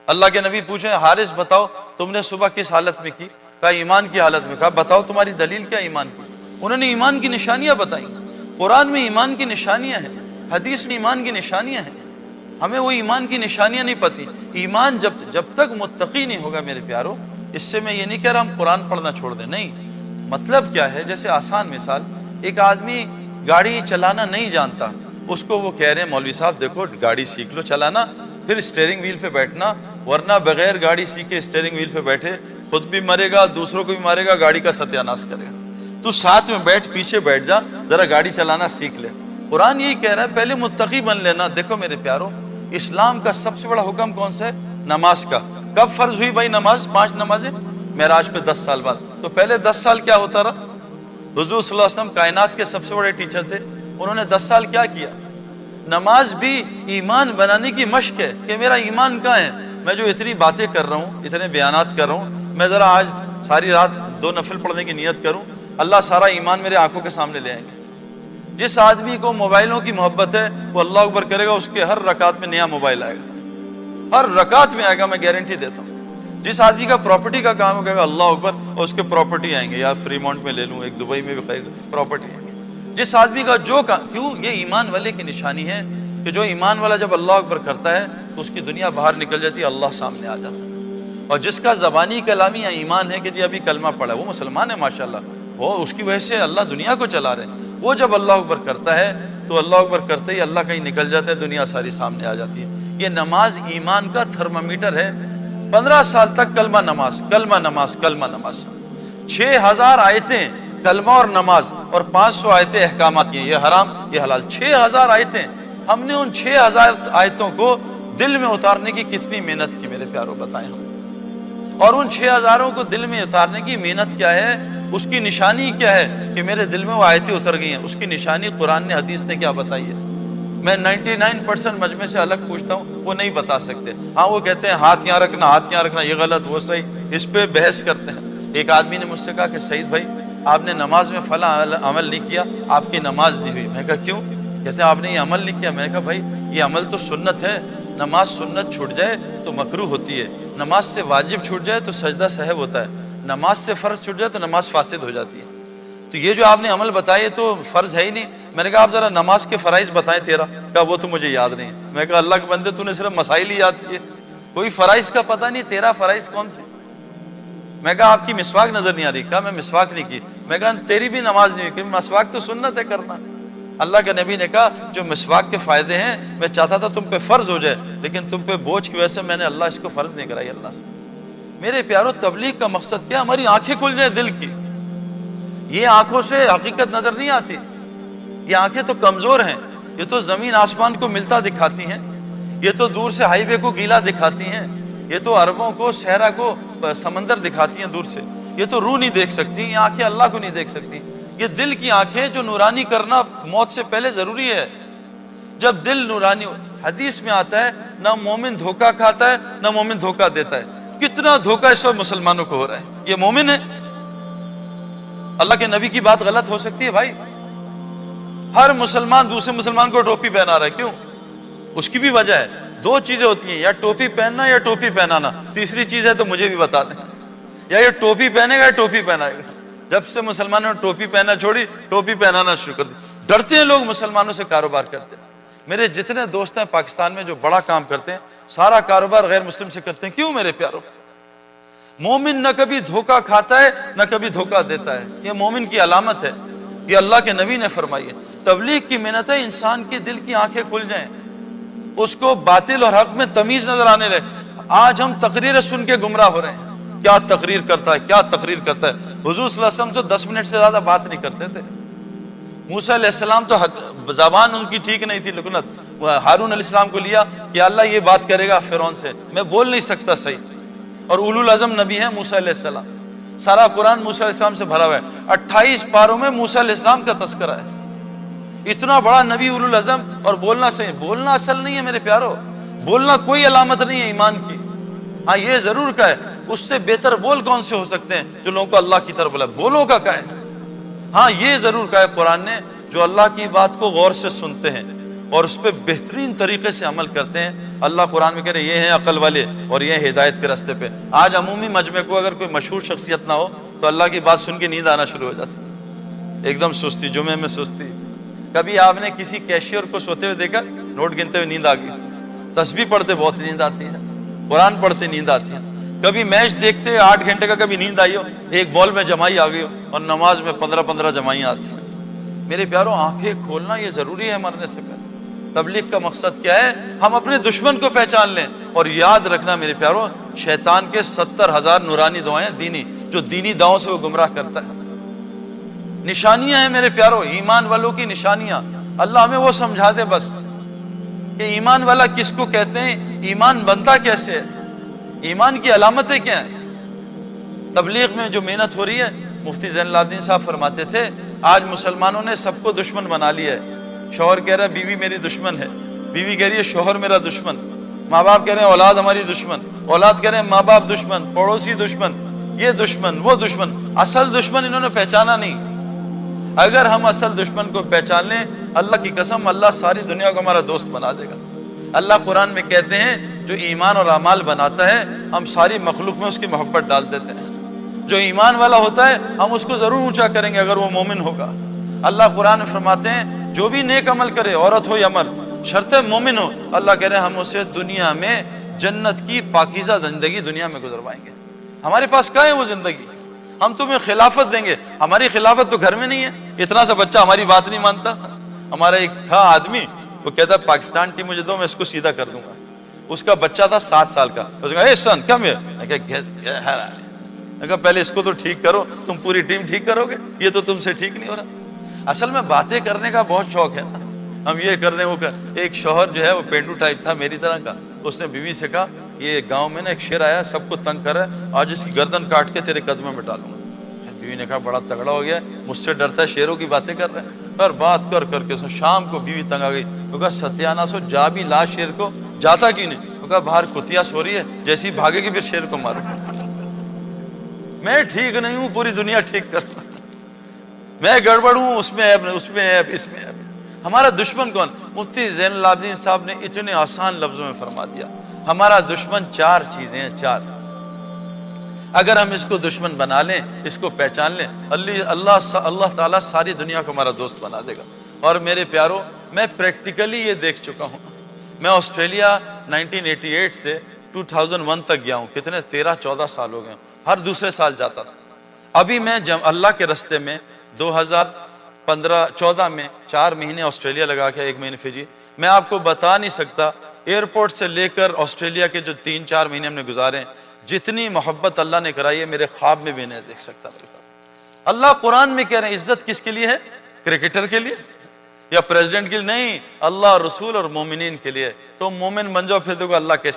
اللہ کے نبی پوچھیں حارث بتاؤ تم نے صبح کس حالت میں کی؟ کہا ایمان کی حالت میں۔ کہا بتاؤ تمہاری دلیل کیا ایمان کی؟ انہوں نے ایمان کی نشانیاں بتائیں۔ قرآن میں ایمان کی نشانیاں ہیں، حدیث میں ایمان کی نشانیاں ہیں، ہمیں وہ ایمان کی نشانیاں نہیں پتہ۔ ایمان جب تک متقی نہیں ہوگا میرے پیارو، اس سے میں یہ نہیں کہہ رہا ہم قرآن پڑھنا چھوڑ دیں، نہیں۔ مطلب کیا ہے، جیسے آسان مثال، ایک آدمی گاڑی چلانا نہیں جانتا، اس کو وہ کہہ رہے ہیں مولوی صاحب دیکھو گاڑی سیکھ لو چلانا، پھر اسٹیئرنگ ویل پہ بیٹھنا، ورنہ بغیر گاڑی سیکھے اسٹیئرنگ ویل پہ بیٹھے خود بھی مرے گا، دوسروں کو بھی مارے گا، گاڑی کا ستیہ ناش کرے گا۔ تو ساتھ میں بیٹھ، پیچھے بیٹھ جا، ذرا گاڑی چلانا سیکھ لے۔ قرآن یہی کہہ رہا ہے پہلے متقی بن لینا۔ دیکھو میرے پیارو، اسلام کا سب سے بڑا حکم کون سا ہے؟ نماز کا۔ کب فرض ہوئی بھائی نماز؟ 5 نمازیں معراج پہ 10 سال بعد۔ تو پہلے 10 سال کیا ہوتا رہا؟ حضور صلی اللہ علیہ وسلم کائنات کے سب سے بڑے ٹیچر تھے، انہوں نے 10 سال کیا کیا؟ نماز بھی ایمان بنانے کی مشق ہے کہ میرا ایمان کہاں ہے۔ میں جو اتنی باتیں کر رہا ہوں، اتنے بیانات کر رہا ہوں، میں ذرا آج ساری رات 2 نفل پڑھنے کی نیت کروں، اللہ سارا ایمان میرے آنکھوں کے سامنے لے آئیں گے۔ جس آدمی کو موبائلوں کی محبت ہے وہ اللہ اکبر کرے گا، اس کے ہر رکعت میں نیا موبائل آئے گا، ہر رکعت میں آئے گا، میں گارنٹی دیتا ہوں۔ جس آدمی کا پراپرٹی کا کام ہوگا اللہ اکبر، اور اس کے پراپرٹی آئیں گے، یا فری مونٹ میں لے لوں، ایک دبئی میں بھی خرید پراپرٹی آئیں گے۔ جس آدمی کا جو کیوں، یہ ایمان والے کی نشانی ہے کہ جو ایمان والا جب اللہ اکبر کرتا ہے تو اس کی دنیا باہر نکل جاتی ہے، اللہ سامنے آ جاتا ہے۔ اور جس کا زبانی کلامی یا ایمان ہے کہ جی ابھی کلمہ پڑھا ہے، وہ مسلمان ہے ماشاءاللہ، وہ اس کی وجہ سے اللہ دنیا کو چلا رہے ہیں، وہ جب اللہ اکبر کرتا ہے تو اللہ اکبر کرتے ہی اللہ کہیں نکل جاتا ہے، دنیا ساری سامنے آ جاتی ہے۔ یہ نماز ایمان کا تھرمامیٹر ہے۔ 15 سال تک کلمہ نماز، کلمہ نماز، کلمہ نماز، 6000 آیتیں کلمہ اور نماز، اور 500 آیتیں احکامات کی ہیں، یہ حرام یہ حلال، 6000 آیتیں۔ ہم نے ان 6000 آیتوں کو دل میں اتارنے کی کتنی محنت کی میرے پیاروں، بتائیں ہم۔ اور ان 6000 کو دل میں اتارنے کی محنت کیا ہے، اس کی نشانی کیا ہے کہ میرے دل میں وہ آیتیں اتر گئی ہیں، اس کی نشانی قرآن نے، حدیث نے کیا بتائی ہے؟ میں 99% مجمع سے الگ پوچھتا ہوں، وہ نہیں بتا سکتے۔ ہاں وہ کہتے ہیں ہاتھ یہاں رکھنا، ہاتھ یہاں رکھنا، یہ غلط وہ صحیح، اس پہ بحث کرتے ہیں۔ ایک آدمی نے مجھ سے کہا کہ سعید بھائی آپ نے نماز میں فلاں عمل نہیں کیا، آپ کی نماز نہیں ہوئی۔ میں کہا کیوں؟ کہتے ہیں آپ نے یہ عمل نہیں کیا۔ میں کہا بھائی یہ عمل تو سنت ہے، نماز سنت چھوٹ جائے تو مکروہ ہوتی ہے، نماز سے واجب چھوٹ جائے تو سجدہ سہو ہوتا ہے، نماز سے فرض چھوٹ جائے تو نماز فاسد ہو جاتی ہے۔ تو یہ جو آپ نے عمل بتائے تو فرض ہے ہی نہیں۔ میں نے کہا آپ ذرا نماز کے فرائض بتائیں تیرا۔ کہا وہ تو مجھے یاد نہیں۔ میں کہا اللہ کے بندے تو نے صرف مسائل ہی یاد کیے، کوئی فرائض کا پتہ نہیں، تیرا فرائض کون سے؟ میں کہا آپ کی مسواک نظر نہیں آ رہی۔ کہا میں مسواک نہیں کی۔ میں کہا تیری بھی نماز نہیں ہوئی، کہ مسواک تو سنت ہے کرنا۔ اللہ کے نبی نے کہا جو مسواک کے فائدے ہیں میں چاہتا تھا تم پہ فرض ہو جائے، لیکن تم پہ بوجھ کی وجہ سے میں نے اللہ اس کو فرض نہیں کرائی اللہ سے۔ میرے پیارو تبلیغ کا مقصد کیا؟ ہماری آنکھیں کھل جائیں دل کی۔ یہ آنکھوں سے حقیقت نظر نہیں آتی، یہ آنکھیں تو کمزور ہیں، یہ تو زمین آسمان کو ملتا دکھاتی ہیں، یہ تو دور سے ہائی وے کو گیلا دکھاتی ہیں، یہ تو عربوں کو صحرا کو سمندر دکھاتی ہیں دور سے، یہ تو روح نہیں دیکھ سکتی، یہ آنکھیں اللہ کو نہیں دیکھ سکتی۔ یہ دل کی آنکھیں جو نورانی کرنا موت سے پہلے ضروری ہے۔ جب دل نورانی، حدیث میں آتا ہے نہ مومن دھوکہ کھاتا ہے نہ مومن دھوکہ دیتا ہے۔ کتنا دھوکہ اس وقت مسلمانوں کو ہو رہا ہے، یہ مومن ہے؟ اللہ کے نبی کی بات غلط ہو سکتی ہے بھائی؟ ہر مسلمان دوسرے مسلمان کو ٹوپی پہنا رہا ہے، کیوں؟ اس کی بھی وجہ ہے۔ 2 چیزیں ہوتی ہیں، یا ٹوپی پہننا یا ٹوپی پہنانا، تیسری چیز ہے تو مجھے بھی بتا دیں، یا یہ ٹوپی پہنے گا یا ٹوپی پہنائے گا۔ جب سے مسلمانوں نے ٹوپی پہنا چھوڑی، ٹوپی پہنانا شروع کر دی، ڈرتے ہیں لوگ مسلمانوں سے کاروبار کرتے ہیں۔ میرے جتنے دوست ہیں پاکستان میں جو بڑا کام کرتے ہیں، سارا کاروبار غیر مسلم سے کرتے ہیں، کیوں میرے پیاروں؟ مومن نہ کبھی دھوکہ کھاتا ہے نہ کبھی دھوکہ دیتا ہے، یہ مومن کی علامت ہے، یہ اللہ کے نبی نے فرمائی ہے۔ تبلیغ کی محنت ہے انسان کی دل کی آنکھیں کھل جائیں، اس کو باطل اور حق میں تمیز نظر آنے لگے۔ آج ہم تقریر سن کے گمراہ ہو رہے ہیں، کیا تقریر کرتا ہے، کیا تقریر کرتا ہے۔ حضور صلی اللہ علیہ وسلم تو 10 منٹ سے زیادہ بات نہیں کرتے تھے۔ موسیٰ علیہ السلام تو زبان ان کی ٹھیک نہیں تھی، لیکن ہارون علیہ السلام کو لیا کہ اللہ یہ بات کرے گا فرعون سے، میں بول نہیں سکتا صحیح۔ اور اولو العزم نبی ہیں موسیٰ علیہ السلام، سارا قرآن موسیٰ علیہ السلام سے بھرا ہوا ہے، 28 پاروں میں موسیٰ علیہ السلام کا تذکرہ ہے۔ اتنا بڑا نبی اولو العزم، اور بولنا صحیح، بولنا اصل نہیں ہے میرے پیارو، بولنا کوئی علامت نہیں ہے ایمان کی۔ ہاں یہ ضرور کا ہے، اس سے بہتر بول کون سے ہو سکتے ہیں جو لوگوں کو اللہ کی طرف بلا، بولوں کا ہے۔ ہاں یہ ضرور کہا ہے قرآن نے، جو اللہ کی بات کو غور سے سنتے ہیں اور اس پہ بہترین طریقے سے عمل کرتے ہیں، اللہ قرآن میں کہہ رہے ہیں یہ ہیں عقل والے اور یہ ہیں ہدایت کے راستے پہ۔ آج عمومی مجمع کو اگر کوئی مشہور شخصیت نہ ہو تو اللہ کی بات سن کے نیند آنا شروع ہو جاتی، ایک دم سستی، جمعے میں سستی۔ کبھی آپ نے کسی کیشیئر کو سوتے ہوئے دیکھا؟ نوٹ گنتے ہوئے نیند آ گئی، تسبیح پڑھتے بہت نیند آتی ہے، قرآن پڑھتے نیند آتی ہے۔ کبھی میچ دیکھتے 8 گھنٹے کا کبھی نیند آئی ہو، ایک بال میں جمائی آ گئی ہو، اور نماز میں 15 جمائیاں آتی ہیں۔ میرے پیاروں، آنکھیں کھولنا یہ ضروری ہے مرنے سے پہلے۔ تبلیغ کا مقصد کیا ہے؟ ہم اپنے دشمن کو پہچان لیں، اور یاد رکھنا میرے پیاروں، شیطان کے 70,000 نورانی دعائیں دینی، جو دینی دعاؤں سے وہ گمراہ کرتا ہے۔ نشانیاں ہیں میرے پیاروں، ایمان والوں کی نشانیاں۔ اللہ ہمیں وہ سمجھا دے بس کہ ایمان والا کس کو کہتے ہیں، ایمان بنتا کیسے ہے، ایمان کی علامتیں کیا ہیں۔ تبلیغ میں جو محنت ہو رہی ہے، مفتی زین العابدین صاحب فرماتے تھے آج مسلمانوں نے سب کو دشمن بنا لیا ہے۔ شوہر کہہ رہا ہے بیوی میری دشمن ہے، بیوی کہہ رہی ہے شوہر میرا دشمن، ماں باپ کہہ رہے ہیں اولاد ہماری دشمن، اولاد کہہ رہے ہیں ماں باپ دشمن، پڑوسی دشمن، یہ دشمن وہ دشمن۔ اصل دشمن انہوں نے پہچانا نہیں۔ اگر ہم اصل دشمن کو پہچان لیں، اللہ کی قسم اللہ ساری دنیا کو ہمارا دوست بنا دے گا۔ اللہ قرآن میں کہتے ہیں جو ایمان اور اعمال بناتا ہے ہم ساری مخلوق میں اس کی محبت ڈال دیتے ہیں۔ جو ایمان والا ہوتا ہے ہم اس کو ضرور اونچا کریں گے اگر وہ مومن ہوگا۔ اللہ قرآن میں فرماتے ہیں جو بھی نیک عمل کرے، عورت ہو یا مرد، شرط مومن ہو، اللہ کہہ رہے ہیں ہم اسے دنیا میں جنت کی پاکیزہ زندگی دنیا میں گزروائیں گے۔ ہمارے پاس کہاں ہے وہ زندگی؟ ہم تمہیں خلافت دیں گے، ہماری خلافت تو گھر میں نہیں ہے۔ اتنا سا بچہ ہماری بات نہیں مانتا۔ ہمارا ایک تھا آدمی، وہ کہتا ہے پاکستان ٹیم مجھے دو میں اس کو سیدھا کر دوں گا۔ اس کا بچہ تھا 7 سال کا، اس نے کہا اے سن کم ہیئر، میں کہا پہلے اس کو تو ٹھیک کرو، تم پوری ٹیم ٹھیک کرو گے؟ یہ تو تم سے ٹھیک نہیں ہو رہا۔ اصل میں باتیں کرنے کا بہت شوق ہے نا، ہم یہ کر دیں وہ کر۔ ایک شوہر جو ہے وہ پینڈو ٹائپ تھا میری طرح کا، اس نے بیوی سے کہا یہ گاؤں میں نا ایک شیر آیا سب کو تنگ کر رہا ہے، آج اس کی گردن کاٹ کے تیرے قدموں میں ڈالوں گا۔ بیوی نے کہا بڑا تگڑا ہو گیا، مجھ سے ڈرتا ہے، شیروں کی باتیں کر رہے ہیں۔ اور بات کر کر کے شام کو بیوی تنگ آ گئی، وہ کہا ستیانا سو جا بھی لا شیر کو، جاتا کیوں نہیں؟ وہ کہا باہر کتیا سو رہی ہے، جیسی بھاگے گی پھر شیر کو مارو۔ میں ٹھیک نہیں ہوں، پوری دنیا ٹھیک کر، میں گڑبڑ ہوں، اس میں عیب، اس میں عیب، اس میں عیب۔ ہمارا دشمن کون؟ مفتی زین العابدین صاحب نے اتنے آسان لفظوں میں فرما دیا، ہمارا دشمن 4 چیزیں ہیں، 4۔ اگر ہم اس کو دشمن بنا لیں، اس کو پہچان لیں، اللہ تعالیٰ ساری دنیا کو ہمارا دوست بنا دے گا۔ اور میرے پیاروں، میں پریکٹیکلی یہ دیکھ چکا ہوں۔ میں آسٹریلیا 1988 سے 2001 تک گیا ہوں، کتنے 13-14 سال ہو گئے، ہر دوسرے سال جاتا تھا۔ ابھی میں اللہ کے رستے میں 2014 میں 4 مہینے آسٹریلیا لگا کے 1 مہینے فجی۔ میں آپ کو بتا نہیں سکتا، ایئرپورٹ سے لے کر آسٹریلیا کے جو 3-4 مہینے ہم نے گزارے ہیں، جتنی محبت اللہ نے کرائی ہے میرے خواب میں بھی نہیں دیکھ سکتا میرے ساتھ۔ اللہ قرآن میں کہہ رہے ہیں عزت کس کے لیے ہے؟ کرکٹر کے لیے یا پریزیڈنٹ کے لیے نہیں، اللہ، رسول اور مومنین کے لیے۔ تو مومن بن جاؤ، پھر دیکھو اللہ کیسے